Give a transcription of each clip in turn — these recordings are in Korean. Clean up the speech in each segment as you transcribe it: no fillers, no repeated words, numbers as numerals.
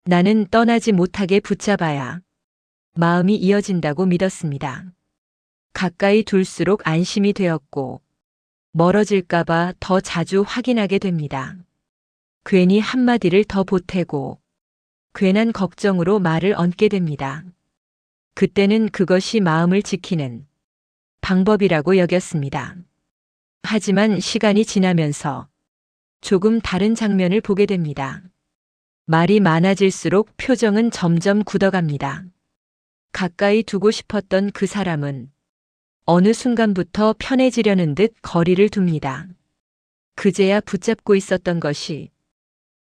나는 떠나지 못하게 붙잡아야 마음이 이어진다고 믿었습니다. 가까이 둘수록 안심이 되었고 멀어질까봐 더 자주 확인하게 됩니다. 괜히 한마디를 더 보태고 괜한 걱정으로 말을 얹게 됩니다. 그때는 그것이 마음을 지키는 방법이라고 여겼습니다. 하지만 시간이 지나면서 조금 다른 장면을 보게 됩니다. 말이 많아질수록 표정은 점점 굳어갑니다. 가까이 두고 싶었던 그 사람은 어느 순간부터 편해지려는 듯 거리를 둡니다. 그제야 붙잡고 있었던 것이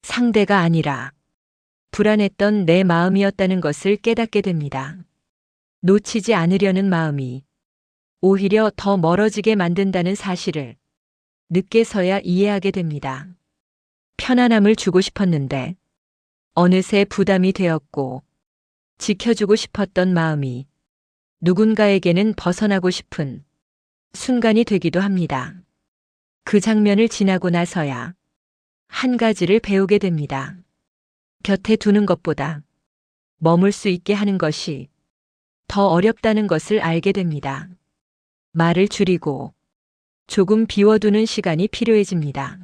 상대가 아니라 불안했던 내 마음이었다는 것을 깨닫게 됩니다. 놓치지 않으려는 마음이 오히려 더 멀어지게 만든다는 사실을 늦게서야 이해하게 됩니다. 편안함을 주고 싶었는데 어느새 부담이 되었고 지켜주고 싶었던 마음이 누군가에게는 벗어나고 싶은 순간이 되기도 합니다. 그 장면을 지나고 나서야 한 가지를 배우게 됩니다. 곁에 두는 것보다 머물 수 있게 하는 것이 더 어렵다는 것을 알게 됩니다. 말을 줄이고 조금 비워두는 시간이 필요해집니다.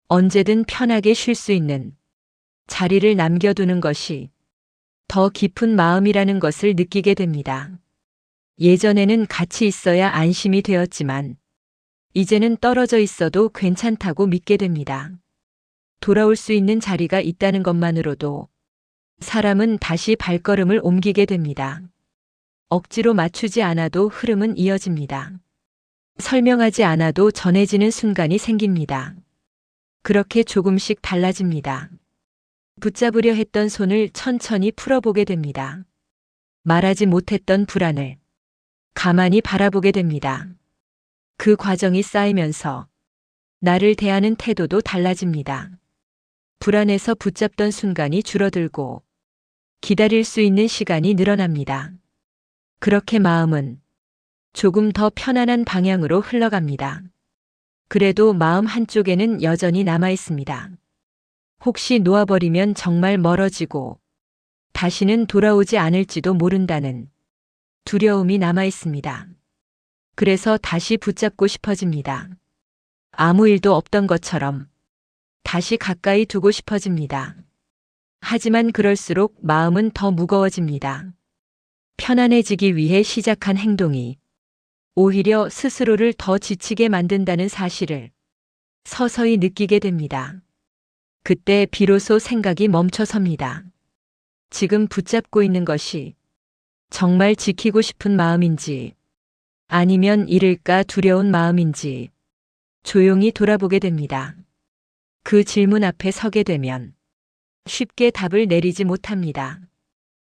언제든 편하게 쉴 수 있는 자리를 남겨두는 것이 더 깊은 마음이라는 것을 느끼게 됩니다. 예전에는 같이 있어야 안심이 되었지만 이제는 떨어져 있어도 괜찮다고 믿게 됩니다. 돌아올 수 있는 자리가 있다는 것만으로도 사람은 다시 발걸음을 옮기게 됩니다. 억지로 맞추지 않아도 흐름은 이어집니다. 설명하지 않아도 전해지는 순간이 생깁니다. 그렇게 조금씩 달라집니다. 붙잡으려 했던 손을 천천히 풀어보게 됩니다. 말하지 못했던 불안을 가만히 바라보게 됩니다. 그 과정이 쌓이면서 나를 대하는 태도도 달라집니다. 불안해서 붙잡던 순간이 줄어들고 기다릴 수 있는 시간이 늘어납니다. 그렇게 마음은 조금 더 편안한 방향으로 흘러갑니다. 그래도 마음 한쪽에는 여전히 남아 있습니다. 혹시 놓아버리면 정말 멀어지고 다시는 돌아오지 않을지도 모른다는 두려움이 남아 있습니다. 그래서 다시 붙잡고 싶어집니다. 아무 일도 없던 것처럼 다시 가까이 두고 싶어집니다. 하지만 그럴수록 마음은 더 무거워집니다. 편안해지기 위해 시작한 행동이 오히려 스스로를 더 지치게 만든다는 사실을 서서히 느끼게 됩니다. 그때 비로소 생각이 멈춰섭니다. 지금 붙잡고 있는 것이 정말 지키고 싶은 마음인지 아니면 잃을까 두려운 마음인지 조용히 돌아보게 됩니다. 그 질문 앞에 서게 되면 쉽게 답을 내리지 못합니다.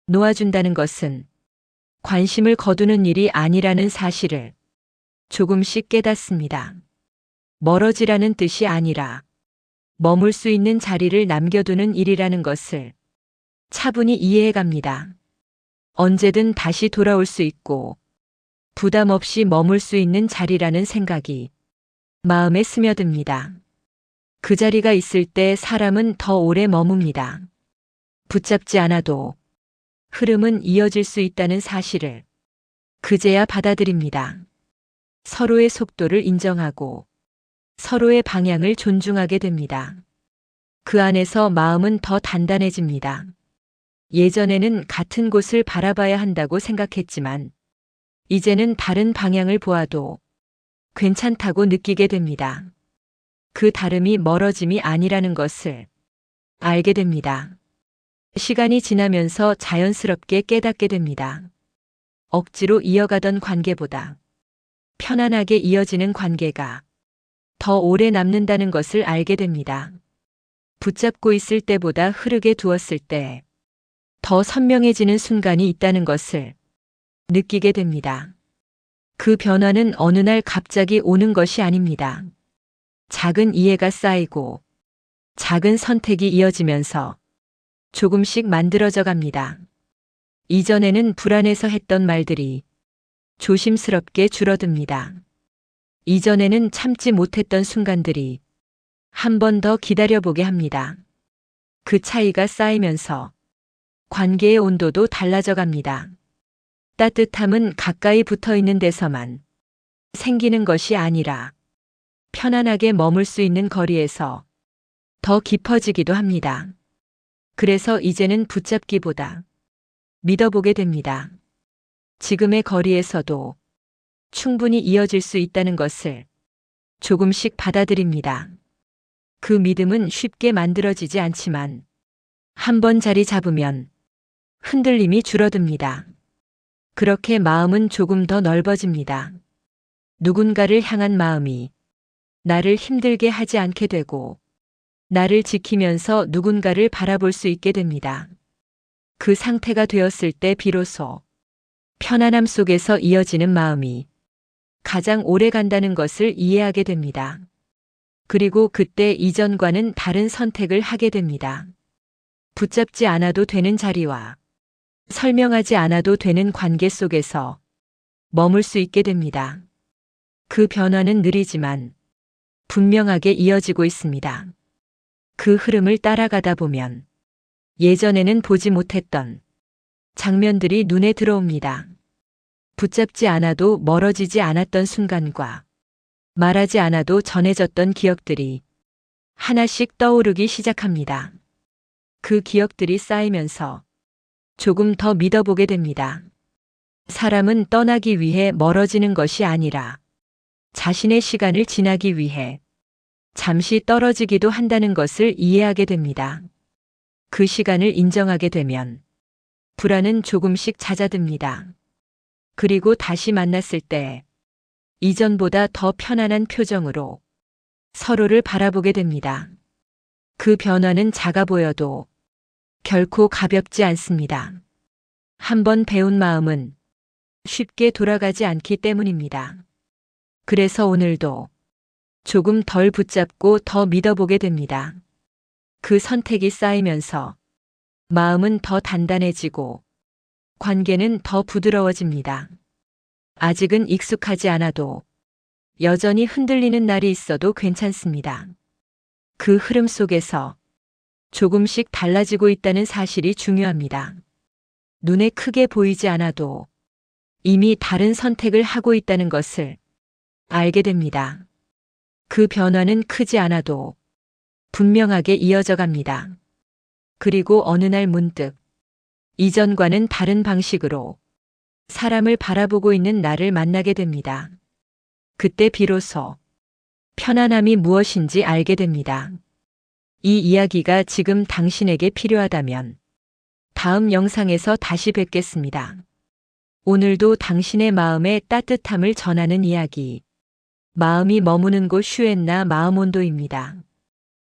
놓아준다는 것은 관심을 거두는 일이 아니라는 사실을 조금씩 깨닫습니다. 멀어지라는 뜻이 아니라 머물 수 있는 자리를 남겨두는 일이라는 것을 차분히 이해해 갑니다. 언제든 다시 돌아올 수 있고 부담 없이 머물 수 있는 자리라는 생각이 마음에 스며듭니다. 그 자리가 있을 때 사람은 더 오래 머뭅니다. 붙잡지 않아도 흐름은 이어질 수 있다는 사실을 그제야 받아들입니다. 서로의 속도를 인정하고 서로의 방향을 존중하게 됩니다. 그 안에서 마음은 더 단단해집니다. 예전에는 같은 곳을 바라봐야 한다고 생각했지만 이제는 다른 방향을 보아도 괜찮다고 느끼게 됩니다. 그 다름이 멀어짐이 아니라는 것을 알게 됩니다. 시간이 지나면서 자연스럽게 깨닫게 됩니다. 억지로 이어가던 관계보다 편안하게 이어지는 관계가 더 오래 남는다는 것을 알게 됩니다. 붙잡고 있을 때보다 흐르게 두었을 때 더 선명해지는 순간이 있다는 것을 느끼게 됩니다. 그 변화는 어느 날 갑자기 오는 것이 아닙니다. 작은 이해가 쌓이고 작은 선택이 이어지면서 조금씩 만들어져 갑니다. 이전에는 불안해서 했던 말들이 조심스럽게 줄어듭니다. 이전에는 참지 못했던 순간들이 한 번 더 기다려보게 합니다. 그 차이가 쌓이면서 관계의 온도도 달라져 갑니다. 따뜻함은 가까이 붙어 있는 데서만 생기는 것이 아니라 편안하게 머물 수 있는 거리에서 더 깊어지기도 합니다. 그래서 이제는 붙잡기보다 믿어보게 됩니다. 지금의 거리에서도 충분히 이어질 수 있다는 것을 조금씩 받아들입니다. 그 믿음은 쉽게 만들어지지 않지만 한 번 자리 잡으면 흔들림이 줄어듭니다. 그렇게 마음은 조금 더 넓어집니다. 누군가를 향한 마음이 나를 힘들게 하지 않게 되고 나를 지키면서 누군가를 바라볼 수 있게 됩니다. 그 상태가 되었을 때 비로소 편안함 속에서 이어지는 마음이 가장 오래 간다는 것을 이해하게 됩니다. 그리고 그때 이전과는 다른 선택을 하게 됩니다. 붙잡지 않아도 되는 자리와 설명하지 않아도 되는 관계 속에서 머물 수 있게 됩니다. 그 변화는 느리지만 분명하게 이어지고 있습니다. 그 흐름을 따라가다 보면 예전에는 보지 못했던 장면들이 눈에 들어옵니다. 붙잡지 않아도 멀어지지 않았던 순간과 말하지 않아도 전해졌던 기억들이 하나씩 떠오르기 시작합니다. 그 기억들이 쌓이면서 조금 더 믿어보게 됩니다. 사람은 떠나기 위해 멀어지는 것이 아니라 자신의 시간을 지나기 위해 잠시 떨어지기도 한다는 것을 이해하게 됩니다. 그 시간을 인정하게 되면 불안은 조금씩 잦아듭니다. 그리고 다시 만났을 때 이전보다 더 편안한 표정으로 서로를 바라보게 됩니다. 그 변화는 작아 보여도 결코 가볍지 않습니다. 한번 배운 마음은 쉽게 돌아가지 않기 때문입니다. 그래서 오늘도 조금 덜 붙잡고 더 믿어보게 됩니다. 그 선택이 쌓이면서 마음은 더 단단해지고 관계는 더 부드러워집니다. 아직은 익숙하지 않아도 여전히 흔들리는 날이 있어도 괜찮습니다. 그 흐름 속에서 조금씩 달라지고 있다는 사실이 중요합니다. 눈에 크게 보이지 않아도 이미 다른 선택을 하고 있다는 것을 알게 됩니다. 그 변화는 크지 않아도 분명하게 이어져 갑니다. 그리고 어느 날 문득 이전과는 다른 방식으로 사람을 바라보고 있는 나를 만나게 됩니다. 그때 비로소 편안함이 무엇인지 알게 됩니다. 이 이야기가 지금 당신에게 필요하다면 다음 영상에서 다시 뵙겠습니다. 오늘도 당신의 마음에 따뜻함을 전하는 이야기. 마음이 머무는 곳 슈엔나 마음온도입니다.